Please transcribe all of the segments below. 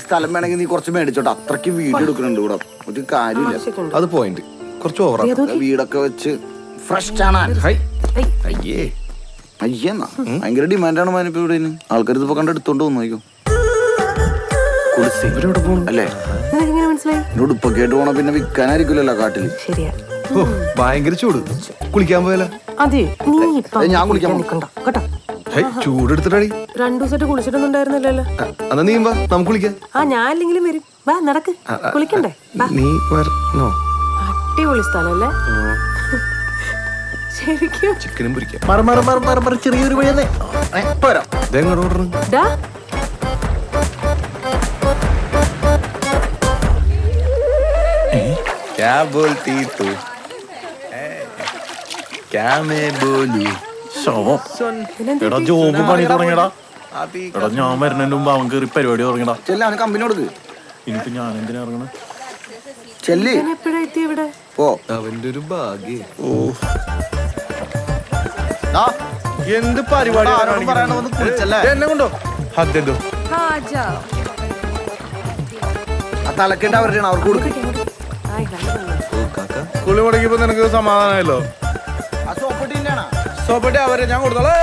സ്ഥലം വേണമെങ്കിൽ നീ കുറച്ച് മേടിച്ചോട്ടെ. അത്രയ്ക്ക് വീട് എടുക്കുന്നുണ്ട് ഇവിടെ, ഒരു കാര്യമില്ല. അത് പോയിന്റ് കുറച്ച് ഓവറാ. വീടൊക്കെ വെച്ച് ഫ്രഷ് ആണ്. അയ്യേ അയ്യെന്നാ ഭയങ്കര ഡിമാൻഡാണ് മാനിപ്പോ ഇവിടെ. ആൾക്കാർ ഇതിപ്പോ കണ്ട് എടുത്തോണ്ട് വന്നു നോക്കും. അല്ലേ ഉടുപ്പൊക്കെ ആയിട്ട് പോണ പിന്നെ വിൽക്കാനായിരിക്കില്ലല്ലോ കാട്ടില്. ഭയങ്കര ചൂട്. കുളിക്കാൻ പോയാലോ? ഞാൻ കുളിക്കാൻ ചൂടെടുത്തിട്ടാടി 2 ദിവസമായിട്ട് കുളിച്ചിട്ടൊന്നുണ്ടായിരുന്നില്ലല്ലോ. എന്നാ നീ വാ, നമുക്ക് കുളിക്കാം. ഞാൻ അല്ലെങ്കിലും വരും. വാ നടക്ക്, കുളിക്കണ്ടേ? നീ വരണോ? അടിപൊളി സ്ഥലല്ലേ ശരിക്കും. ചിക്കനും പൊരിക്കാം. ചെറിയൊരു വഴിയെന്നേ പോരാ. ഇതെങ്ങോട്ട് ഓർഡർ? क्या बोलती तू क्या मैं बोलूं? എടാ ജോബ് പണി തുടങ്ങിയടാ. എടാ ഞാൻ വരുന്നതിന് മുമ്പ് അവൻ കയറി പരിപാടി തുടങ്ങിയടാ. ചെല്ലി അവന് കമ്പനി കൊടുക്ക്. ഇനിയിപ്പോ ഞാൻ എന്തിനാ ഇറങ്ങണേ? ചെല്ലി എപ്പോഴാ എത്തി ഇവിടെ? പോ. അവന്റെ ഒരു ഭാഗ്യം. എന്ത് പരിപാടി എന്നെ കൊണ്ടോ? അതെന്തോ തലക്കേണ്ട അവരുടെ അവർക്ക് കൊടുക്കും. കുളി മുടക്കിയപ്പോ നിനക്ക് സമാധാനമായല്ലോ. സോപ്പട്ടി അവരെ ഞാൻ കൊടുത്തോളാം.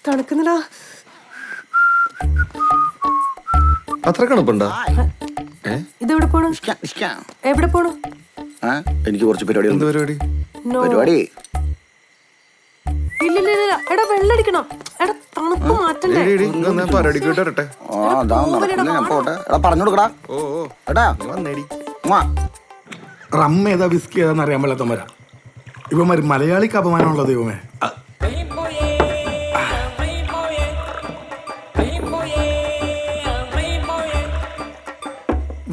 തണുക്കുന്നില്ല. അത്ര കണപ്പുണ്ടോ? ഇതെവിടെ പോണു? എവിടെ പോണു? എനിക്ക് കുറച്ച് പരിപാടി. എന്ത് പരിപാടി? പരിപാടി ഇല്ല. എടാ വെള്ളടിക്കണം. എടാ തണുപ്പ് മാറ്റണ്ടേ? പരിപാടിക്കട്ടെ. ഞാൻ പോട്ടെ. എടാ പറഞ്ഞു കൊടുക്കടാ. എടാ റമ്മ ഏതാ വിസ്കി ഏതാന്ന് അറിയാൻ പാടില്ലാത്തവരാ ഇവന്മാര്. മലയാളിക്ക് അപമാനമുള്ള ദൈവമേ.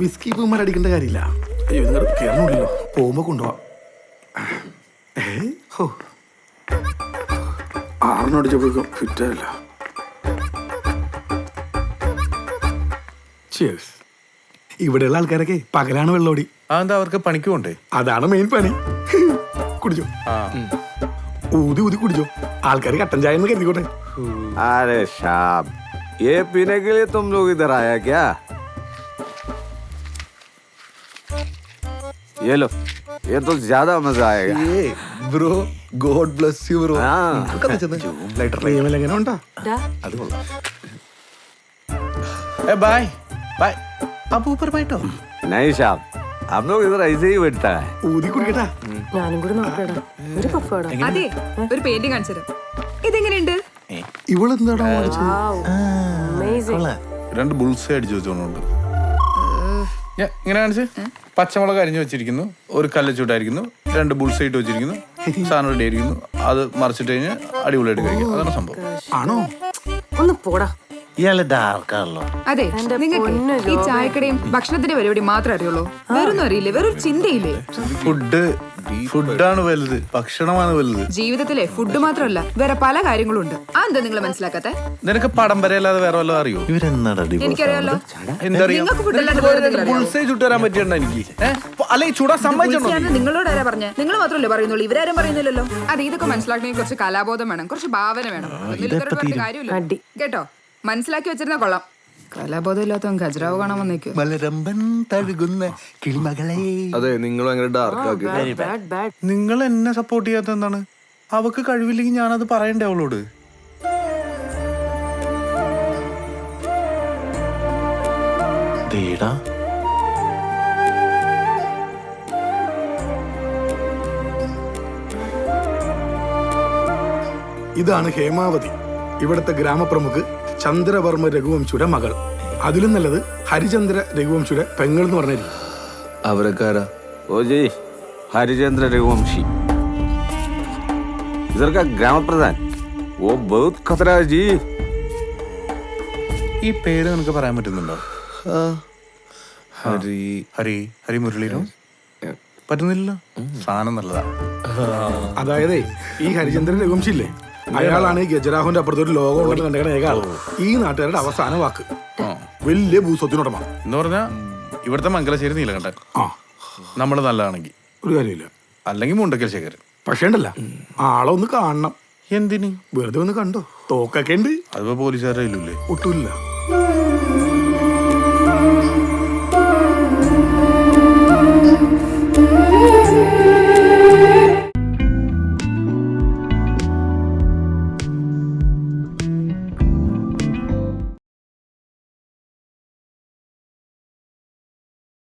വിസ്കി ഇവന്മാർ അടിക്കേണ്ട കാര്യമില്ല. അയ്യോ നിങ്ങൾ കയറണില്ലല്ലോ, പോകുമ്പോ കൊണ്ടുപോവാ. 6 അടിച്ചപ്പോഴേക്കും ഫിറ്റായില്ല. ഇവിടെയുള്ള ആൾക്കാരൊക്കെ പകലാണ് വെള്ളോടി. അതെന്താ അവർക്ക് പണിക്ക് പോണ്ടേ? അതാണ് മെയിൻ പണി. കുടിച്ചോ, ഊതി ഊതി കുടിച്ചോ. ആൾക്കാർ കട്ടൻ ചായ എന്ന് കരുതിക്കോട്ടെ. अरे शाम, ये पीने के लिए तुम लोग इधर आया क्या? ये लो, ये तो ज्यादा मजा आएगा. Bro God bless you bro. എങ്ങനെ ഉണ്ടാ? അത് കൊള്ളാം. Bye bye. अब ऊपर बैठो. नहीं शाम, हम लोग इधर ऐसे ही बैठता है. ഊതി കുടിക്കട്ടാ. ഞാനും കൂടെ നോക്കടാ. ഒരു പഫ് വേണം. അതെ, ഒരു പെയിന്റിംഗ് കാണിച്ചു തരാം. ഇതെങ്ങനെയുണ്ട്? ഇവളെന്താടാ? രണ്ട് ബുൾസ് അടിച്ചു വെച്ചോണ്ട് ഇങ്ങനെ കാണിച്ച്. പച്ചമുളക് അരിഞ്ഞു വെച്ചിരിക്കുന്നു, ഒരു കല്ല് ചൂടായിരിക്കുന്നു, 2 ബുൾസ് ഇട്ട് വെച്ചിരിക്കുന്നു, സാധനം റെഡി ആയിരിക്കുന്നു. അത് മറിച്ചിട്ട് കഴിഞ്ഞ് അടിപൊളിയായിട്ട് കഴിക്കും. അതാണ് സംഭവം. ആണോ? ഒന്ന് പോടാ. ഇയാള് ഡാർക്കാണല്ലോ. അതെ, നിങ്ങൾക്ക് ഈ ചായക്കടയും ഭക്ഷണത്തിന്റെ പരിപാടി മാത്രമേ അറിയുള്ളൂ. വേറൊന്നും അറിയില്ലേ? വേറൊരു ചിന്തയില്ലേ? ഫുഡാണ് വലുത്, ഭക്ഷണമാണ് വലുത്. ജീവിതത്തിലെ ഫുഡ് മാത്രമല്ല വേറെ പല കാര്യങ്ങളും ഉണ്ട്. അതെന്താ നിങ്ങൾ മനസ്സിലാക്കാത്തെ? നിനക്ക് പടം വരെയല്ലാതെ വേറെ വല്ലതും അറിയോ? എനിക്കറിയാലോ. എന്തറിയാം? നിങ്ങൾക്ക് ഫുഡ് അല്ലാണ്ട് വേറെ എന്തെങ്കിലും അറിയാമോ? ബുൾസേ ചുട്ടുതരാൻ പറ്റിയിട്ടുണ്ടോ എനിക്ക്? അല്ലെങ്കിൽ ചൂടാ സമ്മതിച്ചോ? നിങ്ങളോട് ആരാ പറഞ്ഞേ? നിങ്ങൾ മാത്രമല്ലേ പറയുന്നുള്ളൂ, ഇവരാരും പറയുന്നില്ലല്ലോ. അതെ, ഇതൊക്കെ മനസ്സിലാക്കണമെങ്കിൽ കുറച്ച് കലാബോധം വേണം, കുറച്ച് ഭാവന വേണം. കാര്യമില്ല കേട്ടോ. മനസ്സിലാക്കി വെച്ചിരുന്ന കൊള്ളാം. കലാബോധം ഇല്ലാത്തവൻ ഖജറാവ് കാണാൻ വന്നേക്കും. അതെ, നിങ്ങൾ ഭയങ്കര ഡാർക്ക്. നിങ്ങൾ എന്നെ സപ്പോർട്ട് ചെയ്യാത്ത എന്താണ്? അവക്ക് കഴിവില്ലെങ്കിൽ ഞാനത് പറയണ്ടേ അവളോട്? ഇതാണ് ഹേമാവതി, ഇവിടുത്തെ ഗ്രാമപ്രമുഖ് ചന്ദ്രവർമ്മ രഘുവംശയുടെ മകൾ. അതിലും നല്ലത് ഹരിചന്ദ്ര രഘുവംശയുടെ പെങ്ങൾ എന്ന് പറഞ്ഞിരിക്കും. അവരൊക്കെ ओ जी, हरिचंद्र रघुवंशी इधर का ग्राम प्रधान. वो बहुत खतरा है जी. ഈ പേര് നിനക്ക് പറയാൻ പറ്റുന്നുണ്ടോ? ഹരി ഹരി ഹരി മുരളീനോ? പറ്റുന്നില്ലല്ലോ. സാധനം നല്ലതാ. അതായത് ഈ ഹരിചന്ദ്രൻ രഘുവംശി ഇല്ലേ, അയാളാണ് ഈ ഗജരാഹുവിന്റെ അപ്പുറത്ത് ഒരു ലോകം ഉണ്ടെന്ന് കണ്ടേക്കണ ഏക ആൾ. ഈ നാട്ടുകാരുടെ അവസാന വാക്ക്. വലിയ ഭൂസ്വത്തിനുടമ എന്ന് പറഞ്ഞാ ഇവിടുത്തെ മംഗലശ്ശേരി നീലകണ്ഠൻ. നമ്മള് നല്ലതാണെങ്കിൽ ഒരു കാര്യമില്ല. അല്ലെങ്കിൽ മുണ്ടക്കൽ ശേഖരൻ. പക്ഷേ ഉണ്ടല്ല ആളെ ഒന്ന് കാണണം. എന്തിന്? വെറുതെ ഒന്ന് കണ്ടോ, തോക്കൊക്കെ ഉണ്ട്. അതിപ്പോ പോലീസുകാരുടെ കയ്യിലല്ലേ? ഒട്ടുമില്ല.